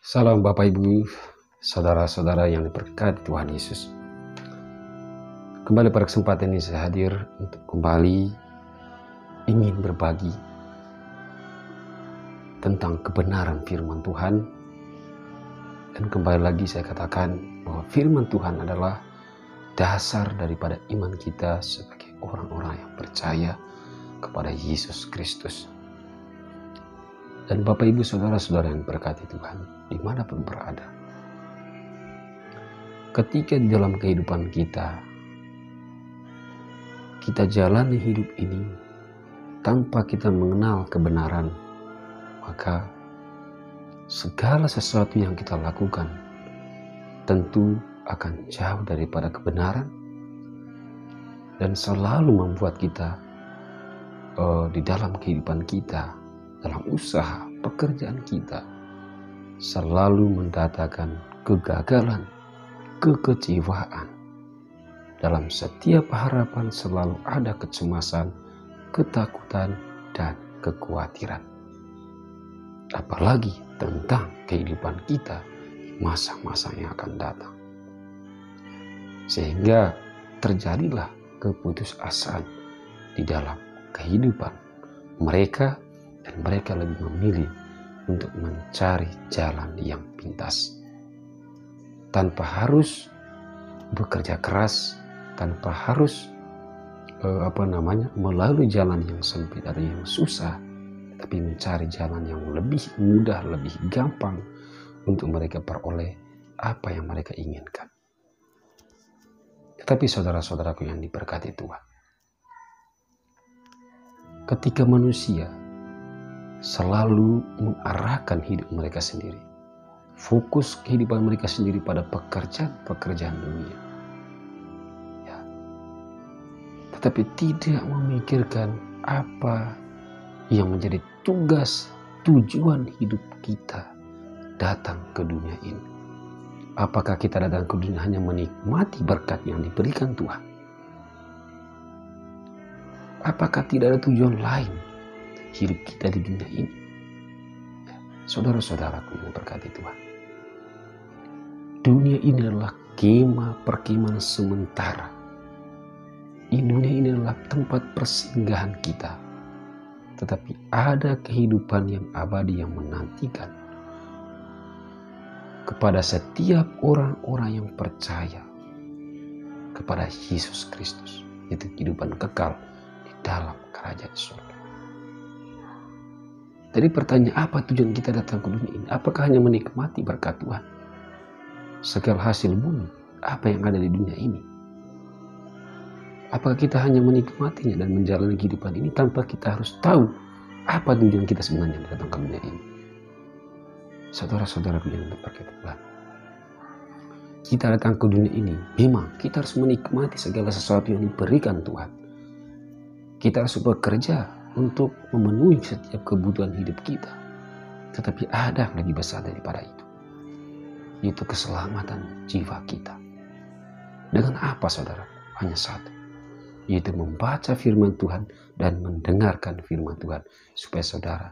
Salam Bapak Ibu, saudara-saudara yang diberkati Tuhan Yesus. Kembali pada kesempatan ini saya hadir untuk kembali ingin berbagi tentang kebenaran firman Tuhan. Dan kembali lagi saya katakan bahwa firman Tuhan adalah dasar daripada iman kita sebagai orang-orang yang percaya kepada Yesus Kristus. Dan Bapak Ibu saudara-saudara yang berkati Tuhan dimanapun berada, ketika di dalam kehidupan kita jalani hidup ini tanpa kita mengenal kebenaran, maka segala sesuatu yang kita lakukan tentu akan jauh daripada kebenaran dan selalu membuat kita di dalam kehidupan kita, dalam usaha, pekerjaan kita, selalu mendatangkan kegagalan, kekecewaan. Dalam setiap harapan selalu ada kecemasan, ketakutan, dan kekhawatiran. Apalagi tentang kehidupan kita masa-masa yang akan datang. Sehingga terjadilah keputusasaan di dalam kehidupan mereka, dan mereka lebih memilih untuk mencari jalan yang pintas. Tanpa harus bekerja keras, tanpa harus melalui jalan yang sempit atau yang susah, tapi mencari jalan yang lebih mudah, lebih gampang untuk mereka peroleh apa yang mereka inginkan. Tetapi saudara-saudaraku yang diberkati Tuhan, ketika manusia selalu mengarahkan hidup mereka sendiri, fokus kehidupan mereka sendiri pada pekerjaan dunia, ya, tetapi tidak memikirkan apa yang menjadi tujuan hidup kita datang ke dunia ini. Apakah kita datang ke dunia hanya menikmati berkat yang diberikan Tuhan? Apakah tidak ada tujuan lain hidup kita di dunia ini? Saudara-saudaraku yang berkati Tuhan, dunia ini adalah perkemahan sementara. Dunia ini adalah tempat persinggahan kita, tetapi ada kehidupan yang abadi yang menantikan kepada setiap orang-orang yang percaya kepada Yesus Kristus, yaitu kehidupan kekal di dalam kerajaan surga. Jadi pertanyaan, apa tujuan kita datang ke dunia ini? Apakah hanya menikmati berkat Tuhan? Segala hasil bumi, apa yang ada di dunia ini? Apakah kita hanya menikmatinya dan menjalani kehidupan ini tanpa kita harus tahu apa tujuan kita sebenarnya datang ke dunia ini? Saudara-saudaraku yang berkati Tuhan, kita datang ke dunia ini, memang kita harus menikmati segala sesuatu yang diberikan Tuhan. Kita harus bekerja untuk memenuhi setiap kebutuhan hidup kita. Tetapi ada yang lebih besar daripada itu, yaitu keselamatan jiwa kita. Dengan apa saudara? Hanya satu, yaitu membaca firman Tuhan dan mendengarkan firman Tuhan, supaya saudara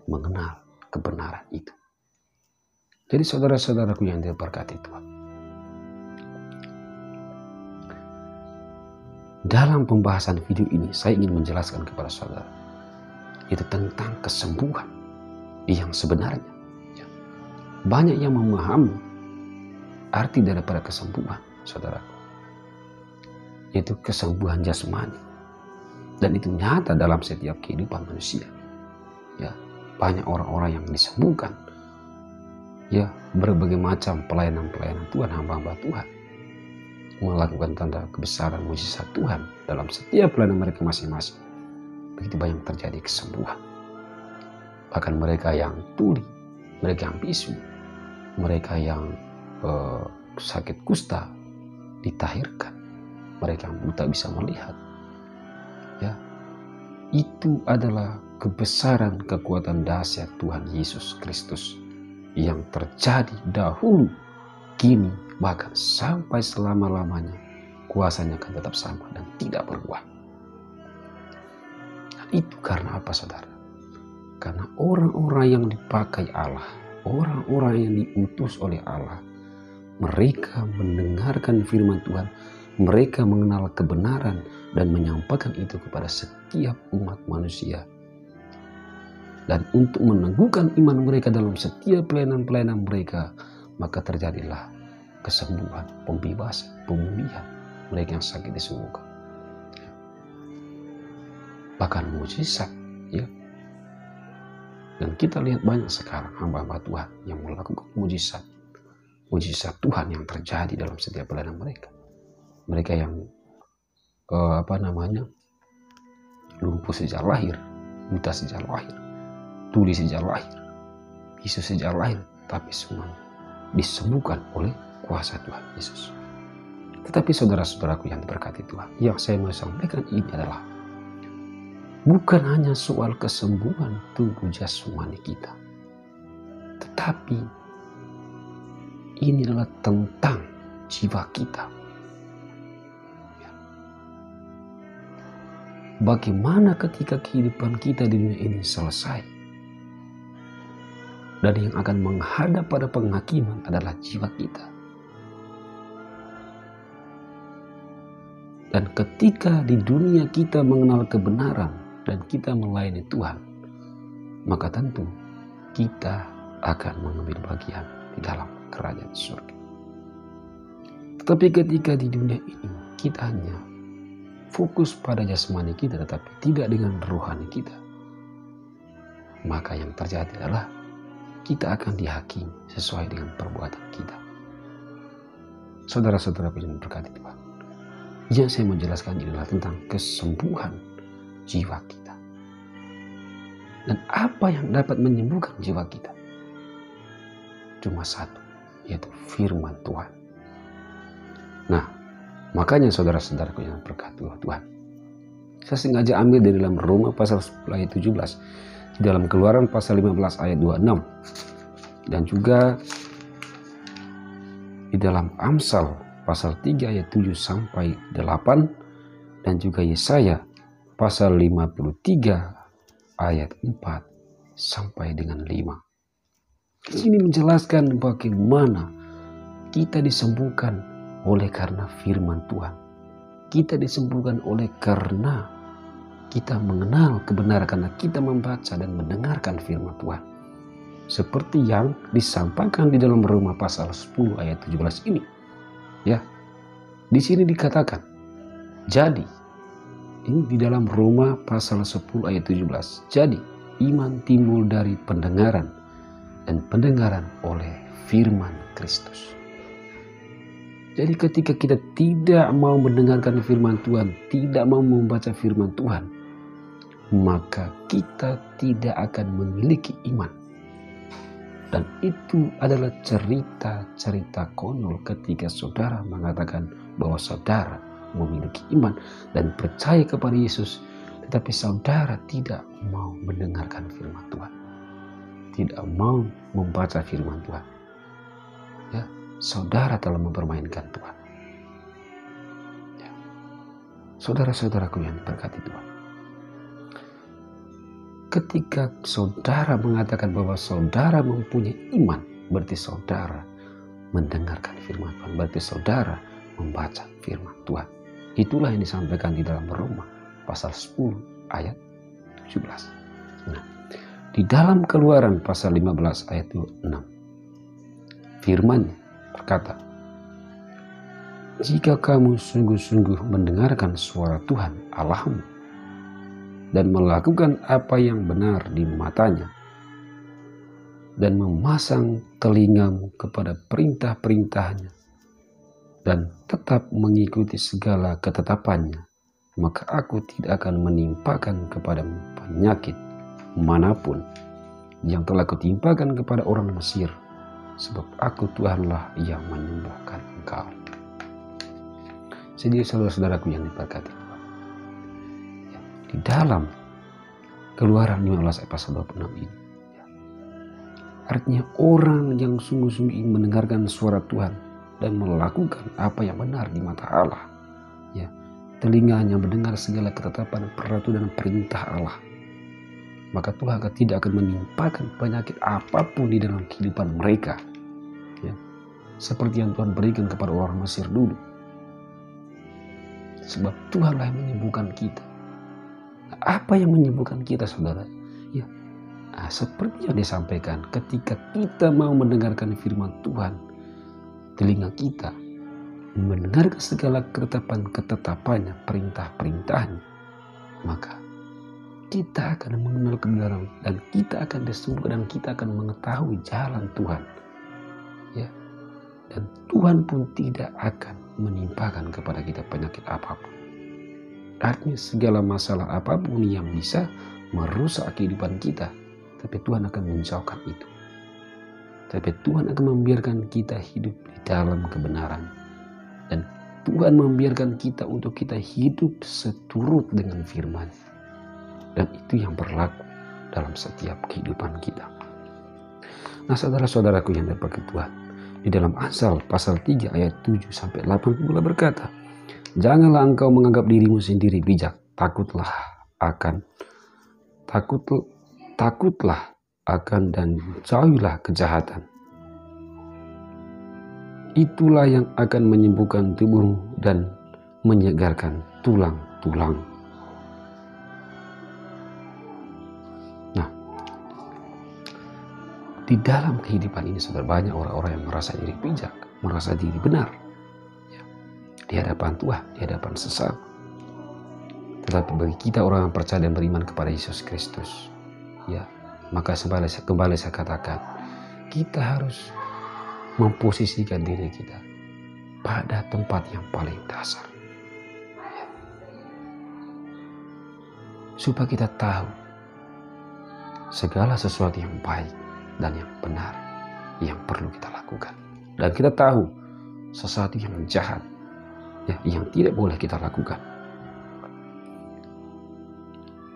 mengenal kebenaran itu. Jadi saudara-saudaraku yang diberkati Tuhan, dalam pembahasan video ini saya ingin menjelaskan kepada saudara itu tentang kesembuhan yang sebenarnya. Banyak yang memahami arti daripada kesembuhan, saudaraku, yaitu kesembuhan jasmani, dan itu nyata dalam setiap kehidupan manusia. Ya, banyak orang-orang yang disembuhkan, ya, berbagai macam pelayanan Tuhan, hamba-hamba Tuhan melakukan tanda kebesaran mujizat Tuhan dalam setiap pelayanan mereka masing-masing. Begitu banyak terjadi kesembuhan. Bahkan mereka yang tuli, mereka yang bisu, mereka yang sakit kusta ditahirkan, mereka yang buta bisa melihat. Ya, itu adalah kebesaran kekuatan dahsyat Tuhan Yesus Kristus yang terjadi dahulu, kini, bahkan sampai selama-lamanya. Kuasanya akan tetap sama dan tidak berubah. Dan itu karena apa saudara? Karena orang-orang yang dipakai Allah orang-orang yang diutus oleh Allah, mereka mendengarkan firman Tuhan, mereka mengenal kebenaran dan menyampaikan itu kepada setiap umat manusia. Dan untuk meneguhkan iman mereka dalam setiap pelayanan-pelayanan mereka, maka terjadilah kesembuhan, pembebasan, pemulihan mereka yang sakit disembuhkan. Bahkan mujizat, ya. Dan kita lihat banyak sekarang hamba-hamba Tuhan yang melakukan mujizat Tuhan yang terjadi dalam setiap pelayanan mereka. Mereka yang lumpuh sejak lahir, buta sejak lahir, tuli sejak lahir, bisu sejak lahir, tapi semuanya disembuhkan oleh kuasa Tuhan Yesus. Tetapi saudara-saudaraku yang diberkati Tuhan, yang saya mau sampaikan ini adalah bukan hanya soal kesembuhan tubuh jasmani kita, tetapi ini adalah tentang jiwa kita. Bagaimana ketika kehidupan kita di dunia ini selesai, dan yang akan menghadap pada penghakiman adalah jiwa kita. Dan ketika di dunia kita mengenal kebenaran dan kita melayani Tuhan, maka tentu kita akan mengambil bagian di dalam kerajaan surga. Tetapi ketika di dunia ini kita hanya fokus pada jasmani kita tetapi tidak dengan rohani kita, maka yang terjadi adalah kita akan dihakimi sesuai dengan perbuatan kita. Saudara-saudara yang berkati Tuhan, yang saya menjelaskan ini adalah tentang kesembuhan jiwa kita. Dan apa yang dapat menyembuhkan jiwa kita? Cuma satu, yaitu firman Tuhan. Nah, makanya saudara-saudaraku yang berkati Tuhan, saya sengaja ambil dari dalam Roma pasal 10 ayat 17, di dalam Keluaran pasal 15 ayat 26, dan juga di dalam Amsal pasal 3 ayat 7 sampai 8, dan juga Yesaya pasal 53 ayat 4 sampai dengan 5. Di sini menjelaskan bagaimana kita disembuhkan oleh karena firman Tuhan. Kita disembuhkan oleh karena kita mengenal kebenaran, karena kita membaca dan mendengarkan firman Tuhan. Seperti yang disampaikan di dalam Roma pasal 10 ayat 17 ini. Ya. Di sini dikatakan, jadi ini di dalam Roma pasal 10 ayat 17. Jadi iman timbul dari pendengaran, dan pendengaran oleh firman Kristus. Jadi ketika kita tidak mau mendengarkan firman Tuhan, tidak mau membaca firman Tuhan, maka kita tidak akan memiliki iman. Dan itu adalah cerita-cerita konyol ketika saudara mengatakan bahwa saudara memiliki iman dan percaya kepada Yesus, tetapi saudara tidak mau mendengarkan firman Tuhan, tidak mau membaca firman Tuhan. Ya, saudara telah mempermainkan Tuhan. Ya. Saudara-saudaraku yang diberkati Tuhan, ketika saudara mengatakan bahwa saudara mempunyai iman, berarti saudara mendengarkan firman Tuhan, berarti saudara membaca firman Tuhan. Itulah yang disampaikan di dalam Roma pasal 10 ayat 17. Nah, di dalam Keluaran pasal 15 ayat 26, firman-Nya berkata, jika kamu sungguh-sungguh mendengarkan suara Tuhan Allahmu dan melakukan apa yang benar di matanya, dan memasang telingamu kepada perintah-perintahnya, dan tetap mengikuti segala ketetapannya, maka aku tidak akan menimpakan kepadamu penyakit manapun yang telah kutimpakan kepada orang Mesir, sebab aku Tuhanlah yang menyembuhkan engkau. Jadi saudara-saudaraku yang diberkati Tuhan, di dalam Keluaran 15 ayat pasal 26 ini, artinya orang yang sungguh-sungguh ingin mendengarkan suara Tuhan dan melakukan apa yang benar di mata Allah, ya, telinganya mendengar segala ketetapan, peraturan, perintah Allah, maka Tuhan tidak akan menimpakan penyakit apapun di dalam kehidupan mereka. Ya. Seperti yang Tuhan berikan kepada orang Mesir dulu. Sebab Tuhanlah yang menyembuhkan kita. Nah, apa yang menyembuhkan kita, saudara? Ya, seperti yang disampaikan, ketika kita mau mendengarkan firman Tuhan, telinga kita mendengarkan segala ketetapan-ketetapannya, perintah-perintahnya, maka kita akan mengenal kebenaran dan kita akan disembuhkan dan kita akan mengetahui jalan Tuhan. Ya. Dan Tuhan pun tidak akan menimpakan kepada kita penyakit apapun. Artinya segala masalah apapun yang bisa merusak kehidupan kita, tapi Tuhan akan menjauhkan itu. Tapi Tuhan akan membiarkan kita hidup di dalam kebenaran. Dan Tuhan membiarkan kita untuk kita hidup seturut dengan firman. Dan itu yang berlaku dalam setiap kehidupan kita. Nah, saudara-saudaraku yang terpakai Tuhan, di dalam Amsal pasal 3 ayat 7-8 pula berkata, janganlah engkau menganggap dirimu sendiri bijak, takutlah akan dan jauhilah kejahatan. Itulah yang akan menyembuhkan tubuhmu dan menyegarkan tulang-tulang. Nah, di dalam kehidupan ini saudara, banyak orang-orang yang merasa diri bijak, merasa diri benar, ya, di hadapan Tuhan, di hadapan sesama. Tetapi bagi kita orang yang percaya dan beriman kepada Yesus Kristus, ya, maka kembali saya katakan, kita harus memposisikan diri kita pada tempat yang paling dasar, ya. Supaya kita tahu segala sesuatu yang baik dan yang benar yang perlu kita lakukan. Dan kita tahu sesuatu yang jahat, ya, yang tidak boleh kita lakukan.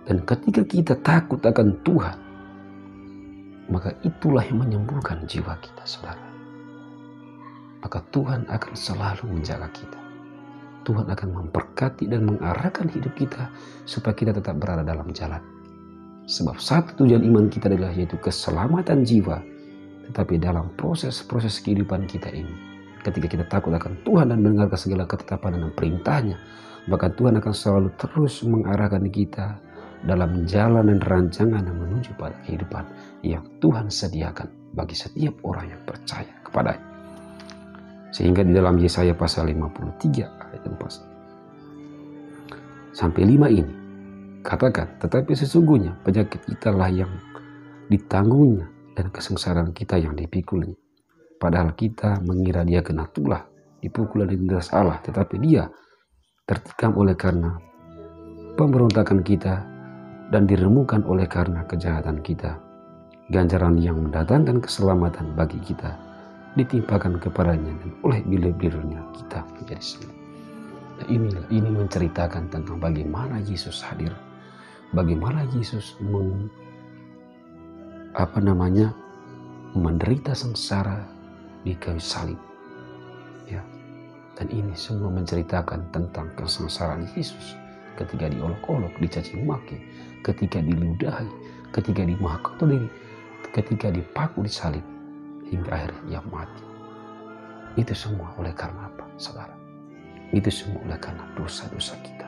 Dan ketika kita takut akan Tuhan, maka itulah yang menyembuhkan jiwa kita, saudara. Maka Tuhan akan selalu menjaga kita. Tuhan akan memberkati dan mengarahkan hidup kita supaya kita tetap berada dalam jalan. Sebab satu tujuan iman kita adalah yaitu keselamatan jiwa. Tetapi dalam proses-proses kehidupan kita ini, ketika kita takut akan Tuhan dan mendengarkan segala ketetapan dan perintahnya, maka Tuhan akan selalu terus mengarahkan kita dalam jalan dan rancangan yang menuju pada kehidupan yang Tuhan sediakan bagi setiap orang yang percaya kepadanya. Sehingga di dalam Yesaya pasal 53 ayat 4 sampai 5 ini katakan, tetapi sesungguhnya penyakit italah yang ditanggungnya dan kesengsaraan kita yang dipikulnya. Padahal kita mengira dia kena tulah, dipukul dan ditindas Allah, tetapi dia tertikam oleh karena pemberontakan kita dan diremukkan oleh karena kejahatan kita. Ganjaran yang mendatangkan keselamatan bagi kita ditimpakan kepadanya dan oleh bibir-bibirnya kita menjadi sembuh. Nah, ini menceritakan tentang bagaimana Yesus hadir, bagaimana Yesus menderita sengsara di kayu salib, ya. Dan ini semua menceritakan tentang kesengsaraan Yesus ketika diolok-olok, dicaci maki, ketika diludahi, ketika dimahkotoi, ketika dipaku di salib, hingga akhirnya ia mati. Itu semua oleh karena apa, saudara? Itu semua oleh karena dosa-dosa kita.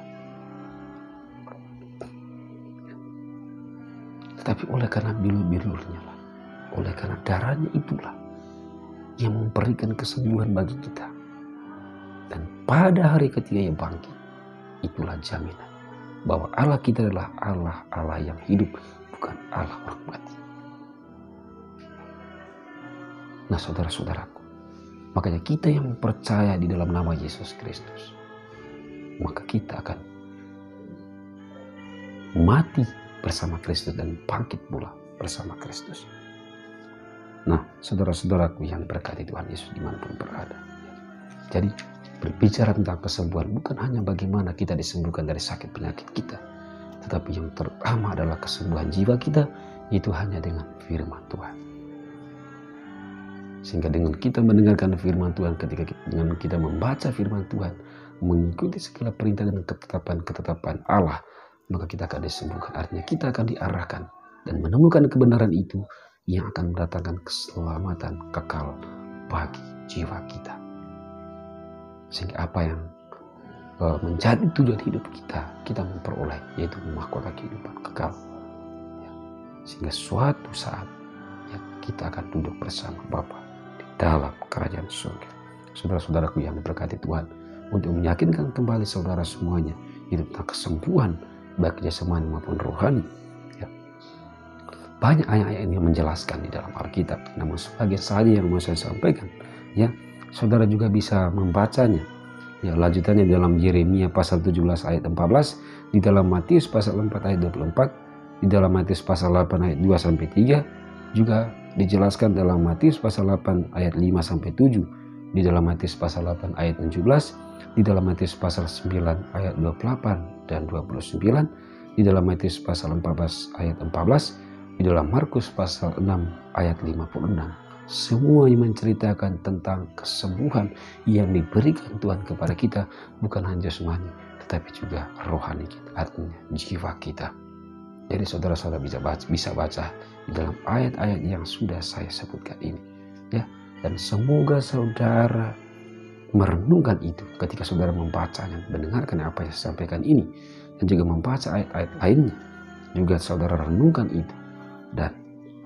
Tetapi oleh karena bilur-bilurnya lah, oleh karena darahnya itulah yang memberikan kesembuhan bagi kita. Dan pada hari ketika ia bangkit, itulah jaminan bahwa Allah kita adalah Allah yang hidup, bukan Allah orang mati. Nah, saudara-saudaraku, makanya kita yang percaya di dalam nama Yesus Kristus, maka kita akan mati bersama Kristus dan bangkit pula bersama Kristus. Nah, saudara-saudaraku yang berkati Tuhan Yesus dimanapun berada. Jadi, berbicara tentang kesembuhan bukan hanya bagaimana kita disembuhkan dari sakit penyakit kita, tetapi yang terutama adalah kesembuhan jiwa kita, itu hanya dengan firman Tuhan. Sehingga dengan kita mendengarkan firman Tuhan, dengan kita membaca firman Tuhan, mengikuti segala perintah dan ketetapan-ketetapan Allah, maka kita akan disembuhkan. Artinya kita akan diarahkan dan menemukan kebenaran itu yang akan mendatangkan keselamatan kekal bagi jiwa kita. Sehingga apa yang menjadi tujuan hidup kita memperoleh, yaitu mahkota kehidupan kekal. Sehingga suatu saat kita akan duduk bersama Bapa di dalam kerajaan surga. Saudara-saudaraku yang diberkati Tuhan, untuk meyakinkan kembali saudara semuanya itu tentang kesembuhan baik jasmani maupun rohani. Banyak ayat-ayat yang menjelaskan di dalam Alkitab, namun sebagian saja yang mau saya sampaikan. Saudara juga bisa membacanya. Lanjutannya dalam Yeremia pasal 17 ayat 14, di dalam Matius pasal 4 ayat 24, di dalam Matius pasal 8 ayat 2 sampai 3, juga dijelaskan dalam Matius pasal 8 ayat 5 sampai 7, di dalam Matius pasal 8 ayat 17, di dalam Matius pasal 9 ayat 28 dan 29, di dalam Matius pasal 14 ayat 14, di dalam Markus pasal 6 ayat 56. Semua yang menceritakan tentang kesembuhan yang diberikan Tuhan kepada kita, bukan hanya jasmani, tetapi juga rohani kita, artinya jiwa kita. Jadi saudara-saudara bisa baca di dalam ayat-ayat yang sudah saya sebutkan ini. Dan semoga saudara merenungkan itu ketika saudara membacanya, mendengarkan apa yang saya sampaikan ini, dan juga membaca ayat-ayat lainnya. Juga saudara renungkan itu, dan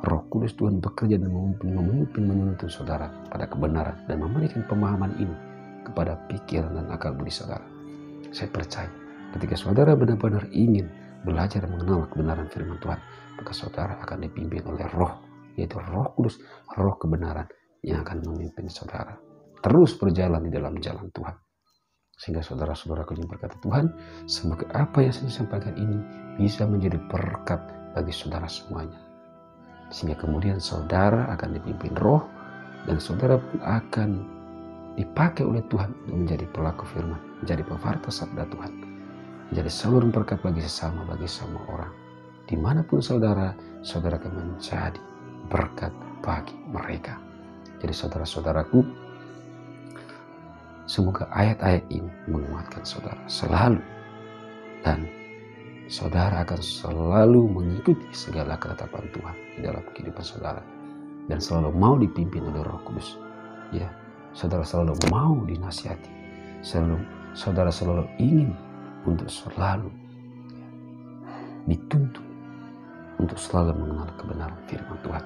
Roh Kudus Tuhan bekerja dan memimpin menuntun saudara pada kebenaran dan memberikan pemahaman ini kepada pikiran dan akal budi saudara. Saya percaya ketika saudara benar-benar ingin belajar mengenal kebenaran firman Tuhan, maka saudara akan dipimpin oleh Roh, yaitu Roh Kudus, Roh kebenaran yang akan memimpin saudara terus berjalan di dalam jalan Tuhan. Sehingga saudara-saudara yang berkata Tuhan, semoga apa yang saya sampaikan ini bisa menjadi berkat bagi saudara semuanya. Sehingga kemudian saudara akan dipimpin Roh, dan saudara pun akan dipakai oleh Tuhan untuk menjadi pelaku firman, menjadi pewarta sabda Tuhan, menjadi saluran berkat bagi sesama, bagi semua orang. Dimanapun saudara akan menjadi berkat bagi mereka. Jadi saudara-saudaraku, semoga ayat-ayat ini menguatkan saudara selalu, dan saudara akan selalu mengikuti segala ketetapan Tuhan di dalam kehidupan saudara, dan selalu mau dipimpin oleh Roh Kudus. Saudara selalu mau dinasihati, saudara selalu ingin untuk selalu dituntun untuk selalu mengenal kebenaran firman Tuhan.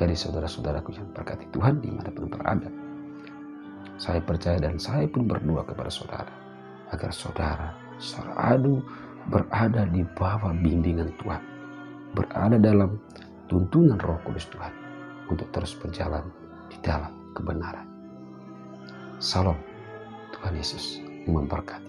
Dari saudara-saudaraku yang berkati Tuhan dimanapun berada, saya percaya dan saya pun berdoa kepada saudara agar saudara selalu berada di bawah bimbingan Tuhan, berada dalam tuntunan Roh Kudus Tuhan untuk terus berjalan di dalam kebenaran. Salam, Tuhan Yesus memberkati.